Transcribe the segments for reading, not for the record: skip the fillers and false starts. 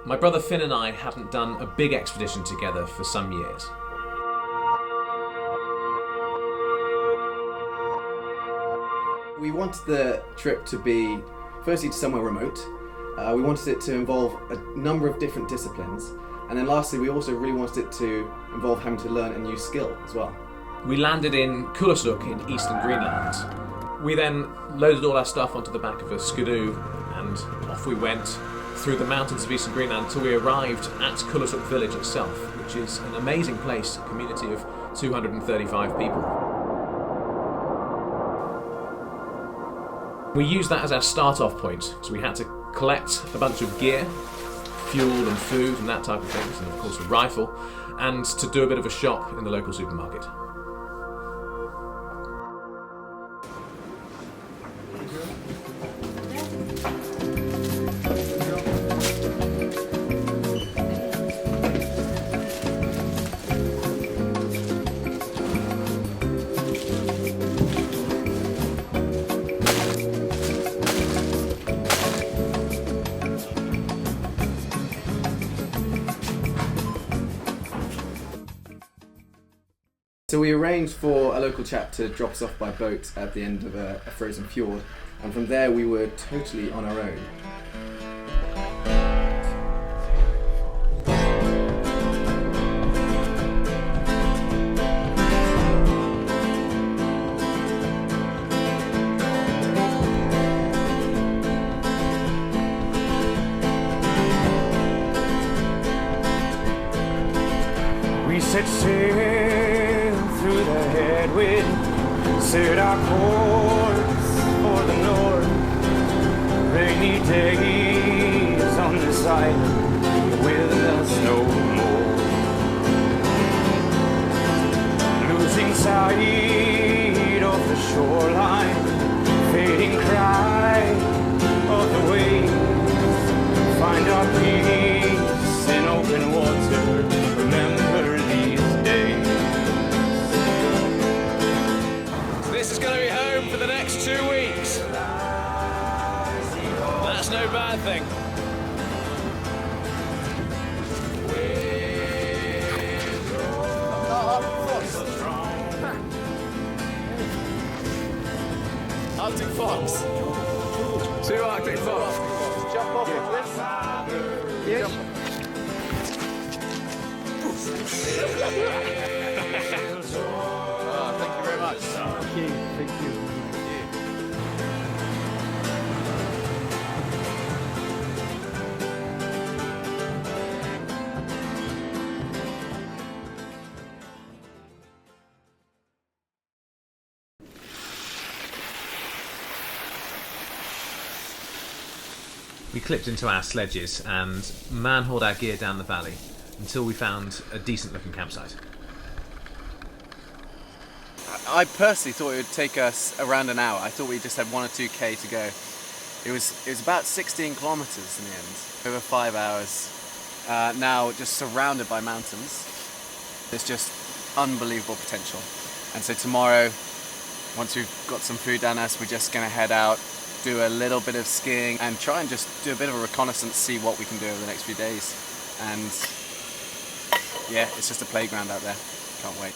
My brother Finn and I hadn't done a big expedition together for some years. We wanted the trip to be, firstly, to somewhere remote. We wanted it to involve a number of different disciplines. And then lastly, we also really wanted it to involve having to learn a new skill as well. We landed in Kulusuk in eastern Greenland. We then loaded all our stuff onto the back of a skidoo and off we went through the mountains of eastern Greenland until we arrived at Kulusuk village itself, which is an amazing place, a community of 235 people. We used that as our start-off point, so we had to collect a bunch of gear, fuel and food and that type of things, and of course a rifle, and to do a bit of a shop in the local supermarket. So we arranged for a local chap to drop us off by boat at the end of a frozen fjord, and from there we were totally on our own. We set sail through the headwind, set our course for the north. Rainy days on this island with us no more. Losing sight of the shoreline, fading cry of the waves. Find our peace in open water. Remember these days. This is going to be home for the next 2 weeks. That's no bad thing. Arctic Fox. 2 Arctic Fox. Jump off of this. Yes. Thank you very much. Thank you. We clipped into our sledges and man-hauled our gear down the valley until we found a decent-looking campsite. I personally thought it would take us around an hour. I thought we just had 1 or 2k to go. It was about 16 kilometers in the end, over 5 hours. Now just surrounded by mountains. There's just unbelievable potential. And so tomorrow, once we've got some food down us, we're just going to head out, do a little bit of skiing and try and just do a bit of a reconnaissance, see what we can do over the next few days. And yeah, it's just a playground out there. Can't wait.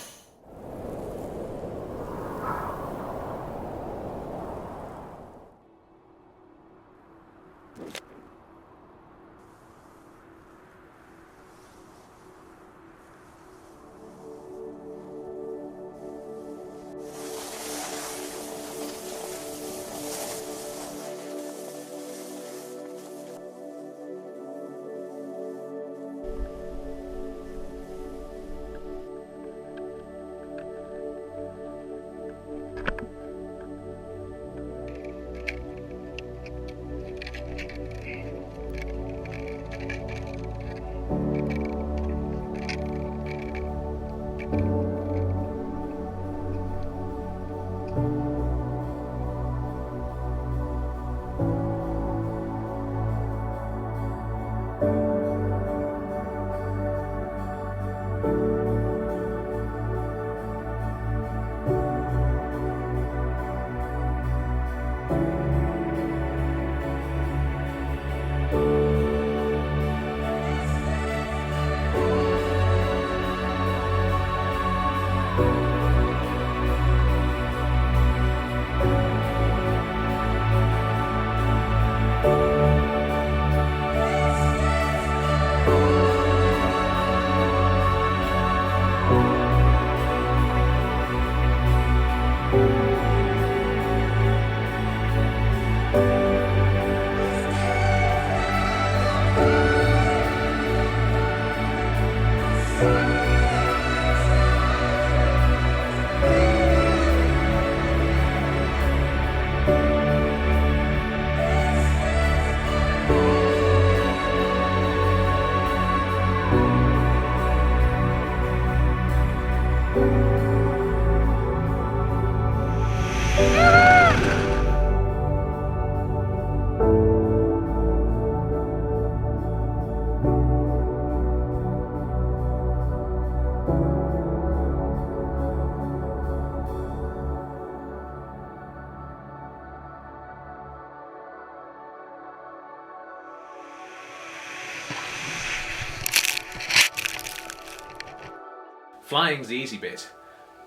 Flying's the easy bit,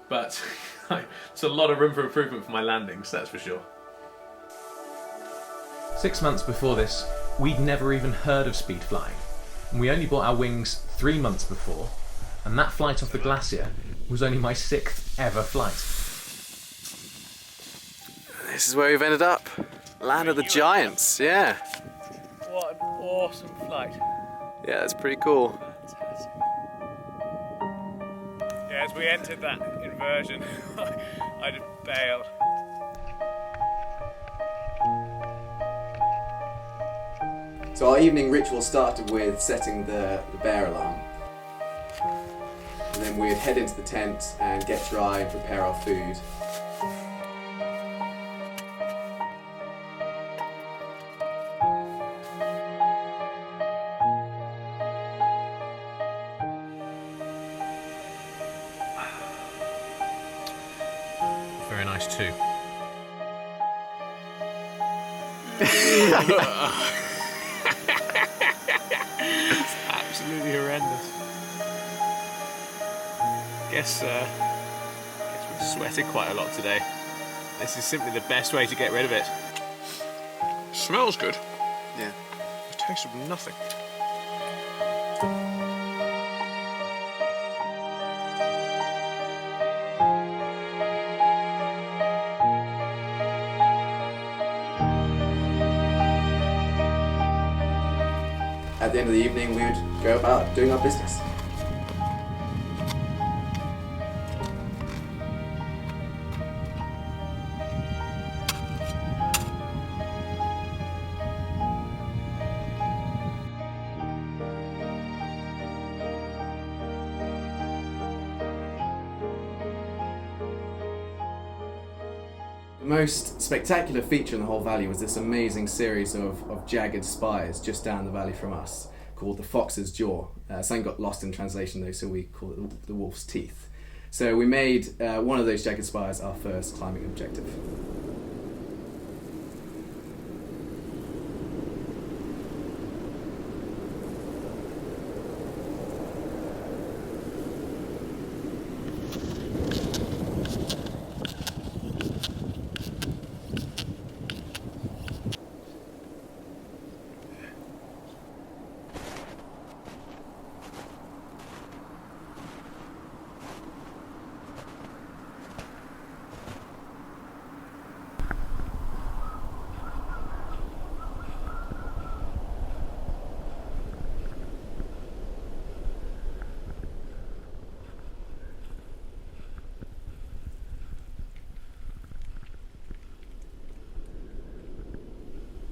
but it's a lot of room for improvement for my landings, that's for sure. 6 months before this, we'd never even heard of speed flying. And we only bought our wings 3 months before, and that flight off the glacier was only my 6th ever flight. This is where we've ended up. Land of the Giants, yeah. What an awesome flight. Yeah, that's pretty cool. Yeah, as we entered that inversion, I just bailed. So our evening ritual started with setting the bear alarm. And then we'd head into the tent and get dry and prepare our food. Very nice too. It's absolutely horrendous. Guess we've sweated quite a lot today. This is simply the best way to get rid of it. Smells good. Yeah. It tastes of nothing. At the end of the evening, we would go about doing our business. The most spectacular feature in the whole valley was this amazing series of jagged spires just down the valley from us called the Fox's Jaw. Something got lost in translation though, so we call it the Wolf's Teeth. So we made one of those jagged spires our first climbing objective.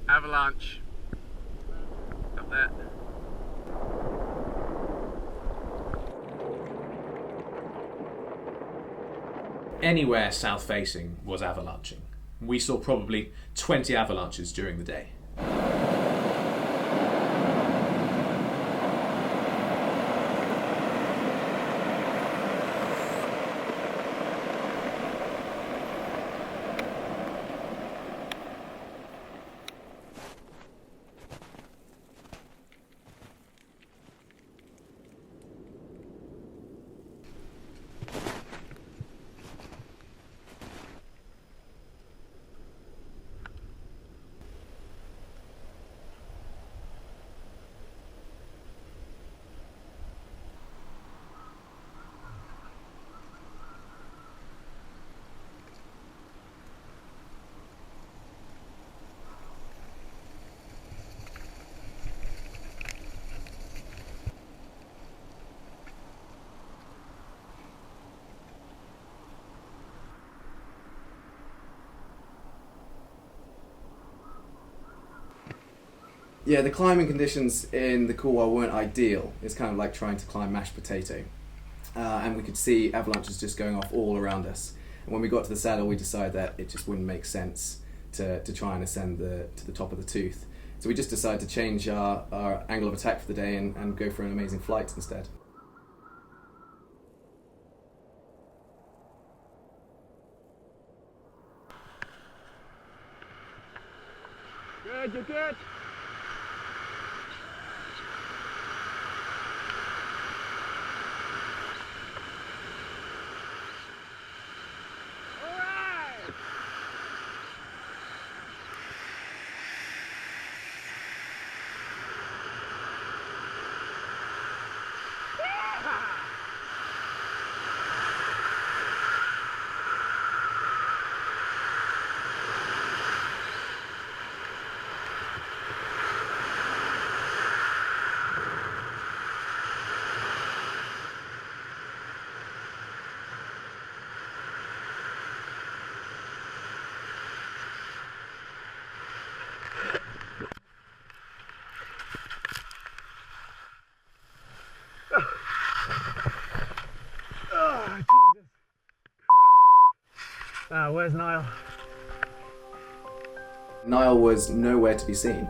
Avalanche. Got that. Anywhere south facing was avalanching. We saw probably 20 avalanches during the day. Yeah, the climbing conditions in the Cornwall weren't ideal. It's kind of like trying to climb mashed potato. And we could see avalanches just going off all around us. And when we got to the saddle, we decided that it just wouldn't make sense to try and ascend to the top of the tooth. So we just decided to change our angle of attack for the day and go for an amazing flight instead. Good, you're good. Oh, Jesus Christ. Where's Niall? Niall was nowhere to be seen.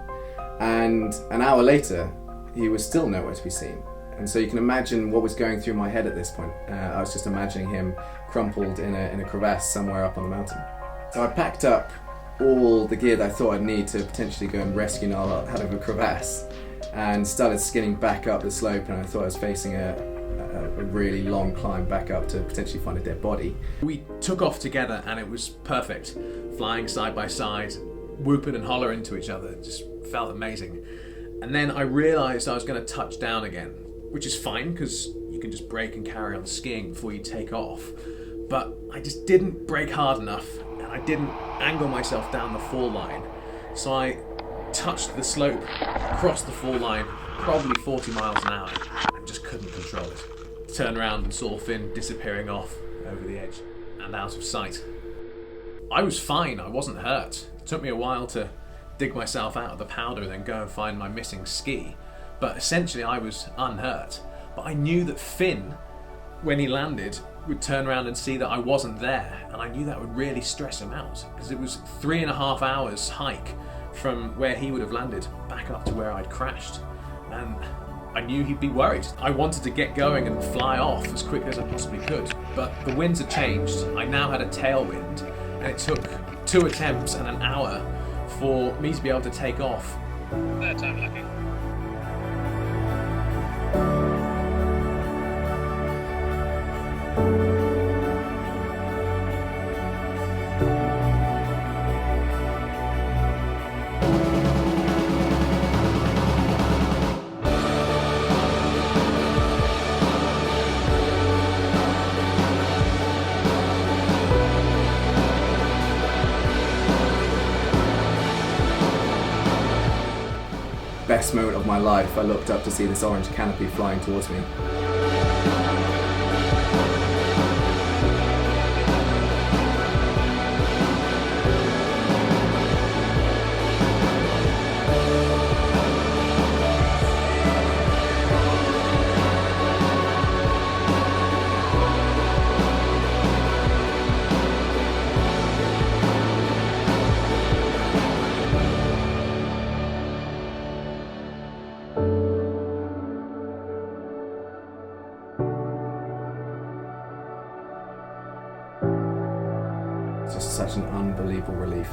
And an hour later, he was still nowhere to be seen. And so you can imagine what was going through my head at this point. I was just imagining him crumpled in a crevasse somewhere up on the mountain. So I packed up all the gear that I thought I'd need to potentially go and rescue Niall out of a crevasse and started skinning back up the slope, and I thought I was facing a really long climb back up to potentially find a dead body. We took off together and it was perfect. Flying side by side, whooping and hollering to each other. It just felt amazing. And then I realised I was going to touch down again, which is fine because you can just brake and carry on skiing before you take off. But I just didn't brake hard enough and I didn't angle myself down the fall line. So I touched the slope, crossed the fall line, probably 40 miles an hour, and just couldn't control it. Turned around and saw Finn disappearing off over the edge and out of sight. I was fine, I wasn't hurt. It took me a while to dig myself out of the powder and then go and find my missing ski. But essentially I was unhurt. But I knew that Finn, when he landed, would turn around and see that I wasn't there, and I knew that would really stress him out because it was 3.5 hours hike from where he would have landed back up to where I'd crashed, and I knew he'd be worried. I wanted to get going and fly off as quickly as I possibly could, but the winds had changed. I now had a tailwind, and it took 2 attempts and an hour for me to be able to take off. Third time lucky. Best moment of my life, I looked up to see this orange canopy flying towards me. Just such an unbelievable relief.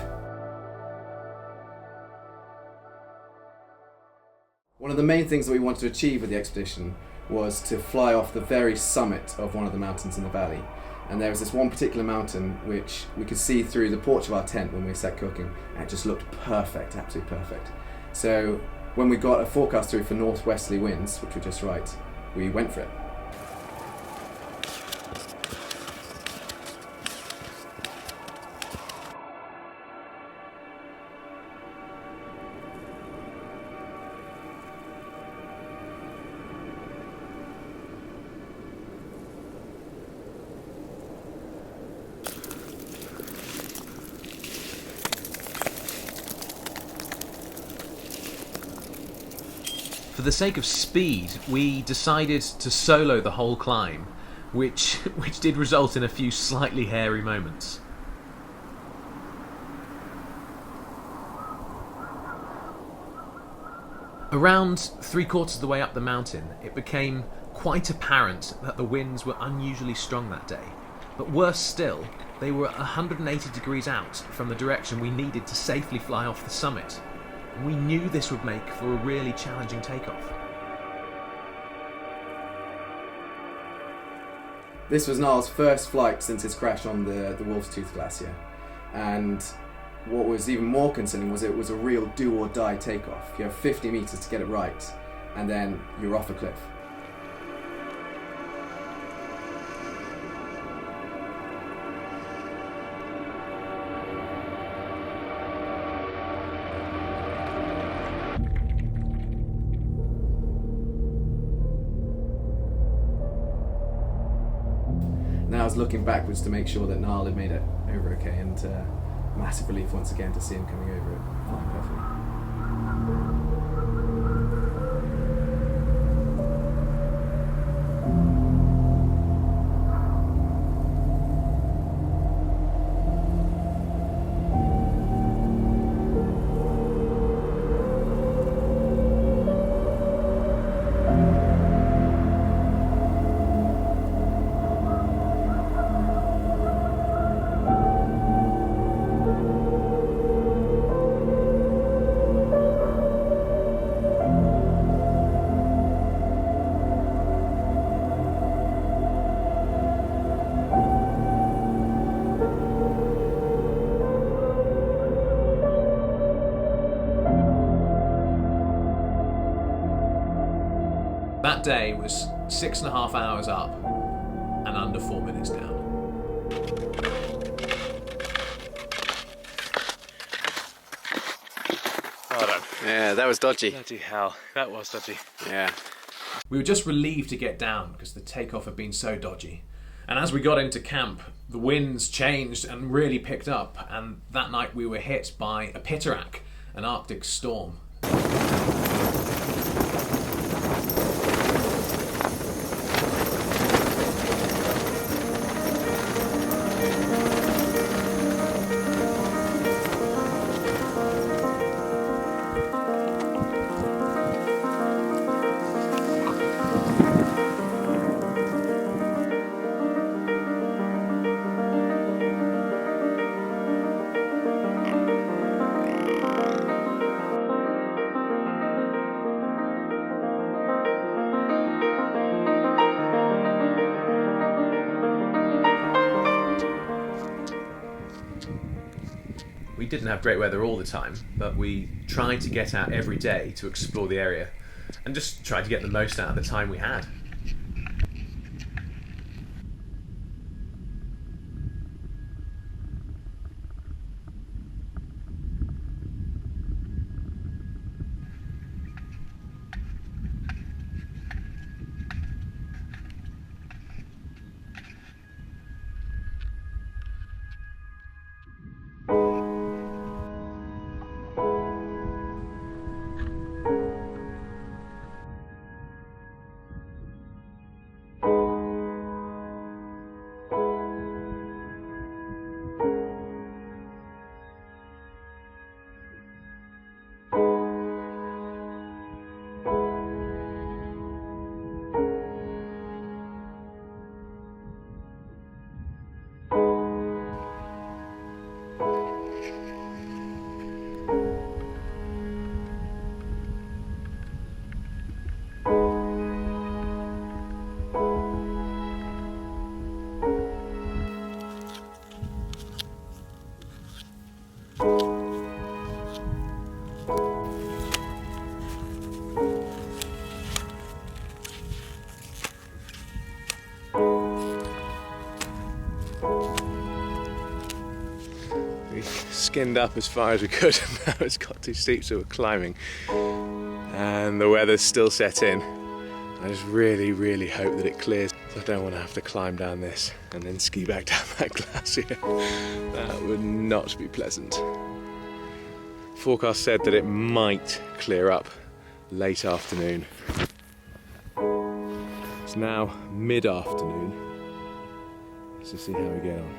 One of the main things that we wanted to achieve with the expedition was to fly off the very summit of one of the mountains in the valley. And there was this one particular mountain which we could see through the porch of our tent when we sat cooking, and it just looked perfect, absolutely perfect. So when we got a forecast through for northwesterly winds, which were just right, we went for it. For the sake of speed, we decided to solo the whole climb, which did result in a few slightly hairy moments. Around 3/4 of the way up the mountain, it became quite apparent that the winds were unusually strong that day. But worse still, they were 180 degrees out from the direction we needed to safely fly off the summit. And we knew this would make for a really challenging takeoff. This was Niall's first flight since his crash on the Wolf's Tooth Glacier, and what was even more concerning was it was a real do-or-die takeoff. You have 50 metres to get it right, and then you're off a cliff. Now I was looking backwards to make sure that Niall had made it over okay, and massive relief once again to see him coming over it, flying perfectly. That day was 6.5 hours up and under 4 minutes down. Well done. Yeah, that was dodgy. Bloody hell, that was dodgy. Yeah. We were just relieved to get down because the takeoff had been so dodgy. And as we got into camp, the winds changed and really picked up, and that night we were hit by a pittorak, an Arctic storm. We didn't have great weather all the time, but we tried to get out every day to explore the area and just tried to get the most out of the time we had. We skinned up as far as we could. Now it's got too steep, so we're climbing. And the weather's still set in. I just really, really hope that it clears. So I don't want to have to climb down this and then ski back down that glacier. That would not be pleasant. Forecast said that it might clear up late afternoon. It's now mid-afternoon. Let's just see how we get on.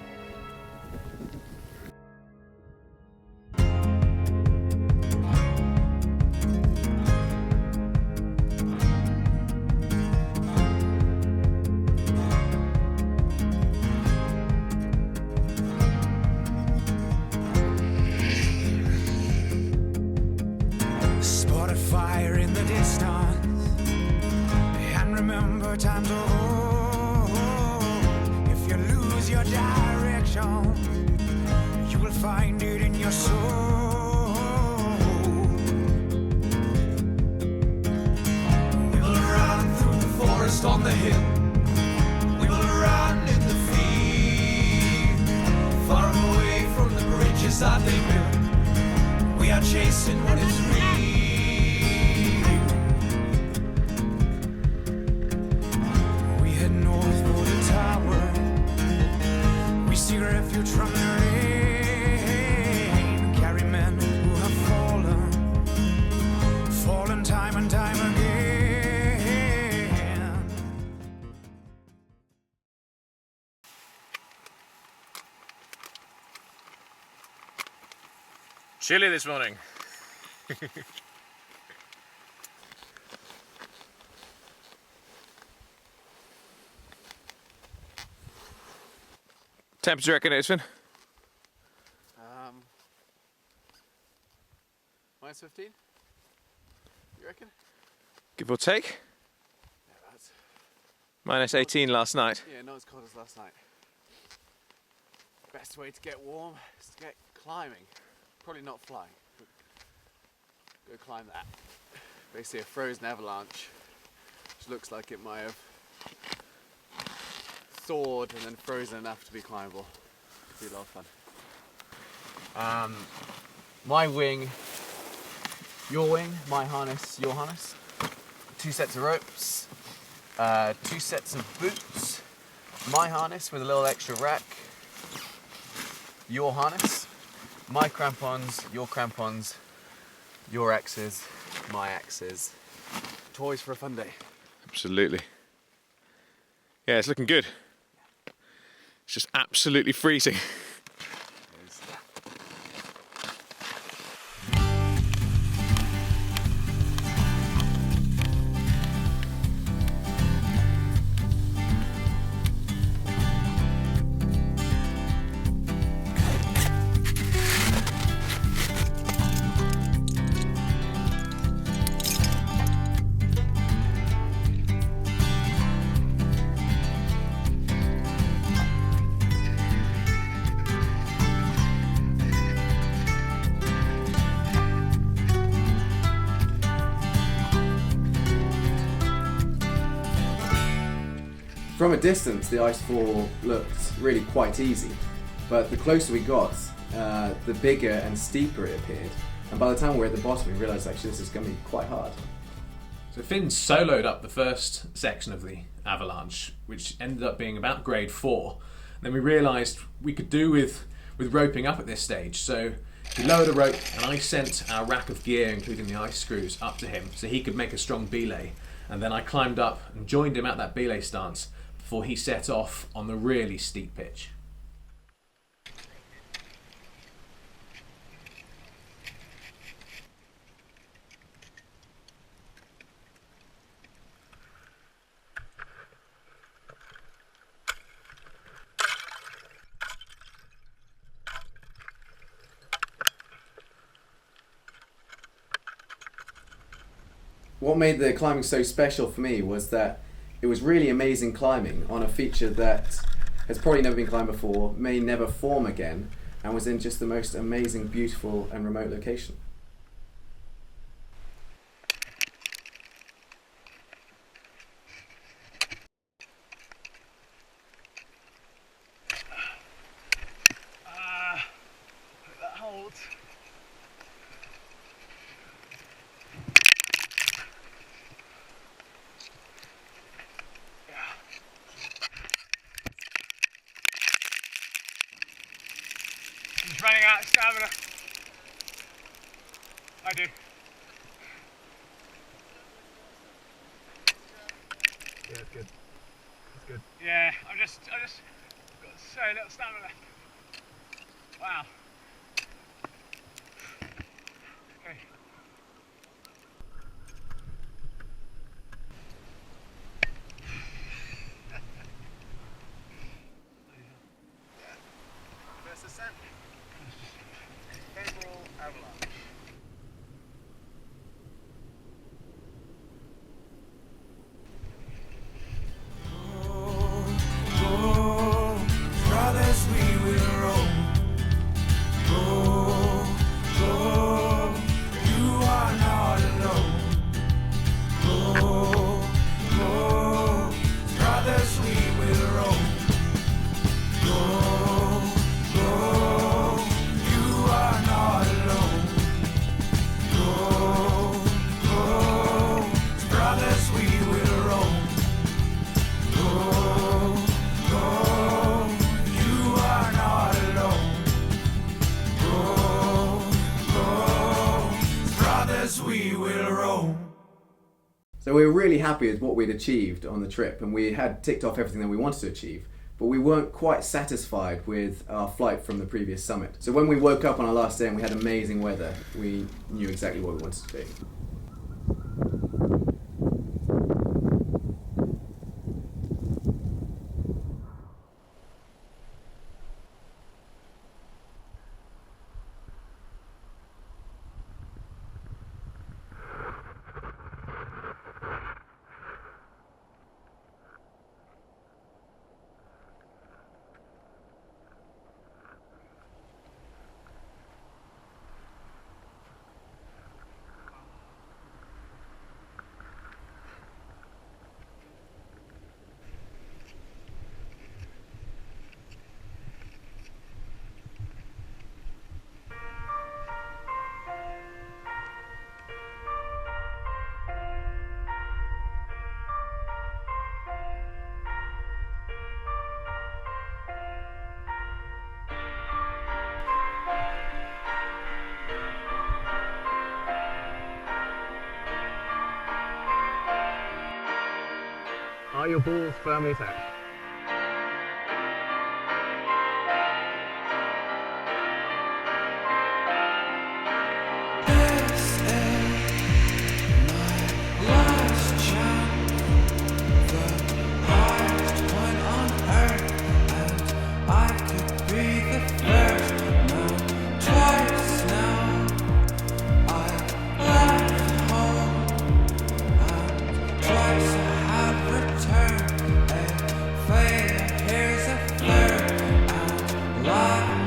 Spotted fire in the distance, and remember times of old. If you lose your direction, you will find it in your soul. We will run through the forest on the hill. We will run in the field, far away from the bridges that they built. We are chasing what is real. We head north for the tower. We seek refuge from the rain. Carry men who have fallen time and time again. Chilly this morning. Temperature reckon it is, Finn? Minus 15? You reckon? Give or take. Yeah, that's... Minus 18 last night. Yeah, not as cold as last night. Best way to get warm is to get climbing. Probably not flying, but go climb that. Basically a frozen avalanche, which looks like it might have thawed and then frozen enough to be climbable. Could be a lot of fun. My wing, your wing, my harness, your harness. 2 sets of ropes, 2 sets of boots, my harness with a little extra rack, your harness, my crampons, your axes, my axes. Toys for a fun day. Absolutely. Yeah, it's looking good. It's just absolutely freezing. From a distance, the icefall looked really quite easy, but the closer we got, the bigger and steeper it appeared. And by the time we were at the bottom, we realised actually this is going to be quite hard. So Finn soloed up the first section of the avalanche, which ended up being about grade 4. And then we realised we could do with roping up at this stage. So he lowered a rope and I sent our rack of gear, including the ice screws, up to him so he could make a strong belay. And then I climbed up and joined him at that belay stance before he set off on the really steep pitch. What made the climbing so special for me was that it was really amazing climbing on a feature that has probably never been climbed before, may never form again, and was in just the most amazing, beautiful and remote location. That holds. He's running out of stamina. I do. Yeah, it's good. It's good. Yeah, I just got so little stamina left. Wow. Okay. First ascent. Kendal avalanche. Brothers, we will roam. Go, go, you are not alone. Go, go, brothers, we will roam. Go, go, you are not alone. Go, go, brothers, we will roam. Go, go, you are not alone. Go, go, brothers, we will roam. So we were really happy with what we'd achieved on the trip, and we had ticked off everything that we wanted to achieve, but we weren't quite satisfied with our flight from the previous summit. So when we woke up on our last day and we had amazing weather, we knew exactly what we wanted to do. Are your balls firmly attached? This is my last chance, the highest point on earth, and I could be the first. Now, twice now, I left home, and twice I have returned. A failure, here's a third, and life.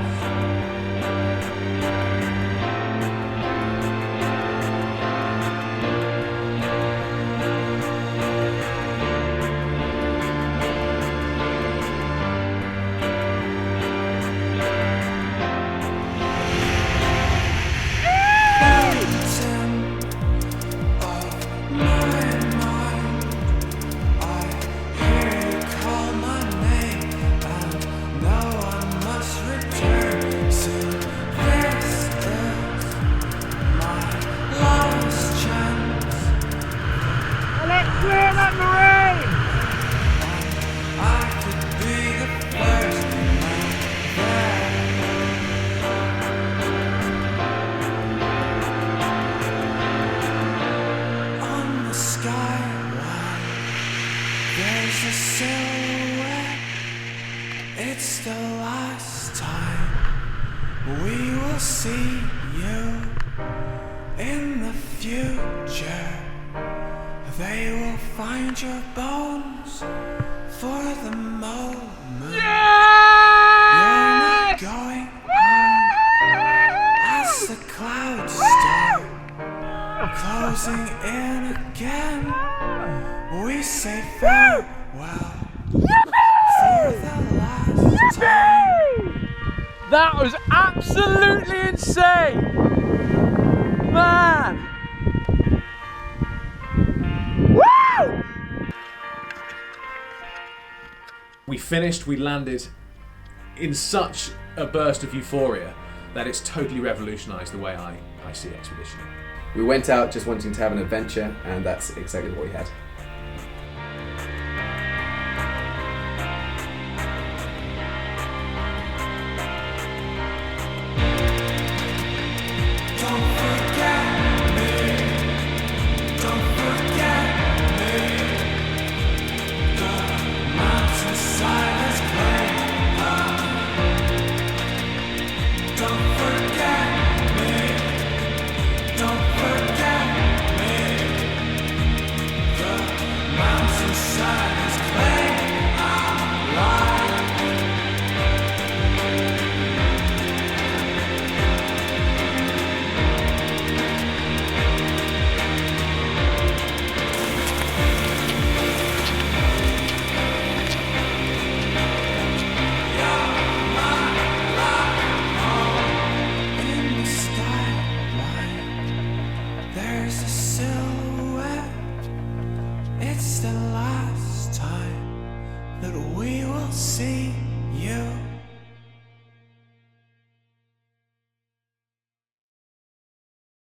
Let's clear that marine! I could be the first there. On the skyline, there's a silhouette. It's the last time we will see you in the future. They will find your bones for the moment. You're not going home as the clouds start closing in again. We say farewell for the last time. That was absolutely insane! Man! Woo! We finished, we landed in such a burst of euphoria that it's totally revolutionised the way I see expeditioning. We went out just wanting to have an adventure, and that's exactly what we had. see.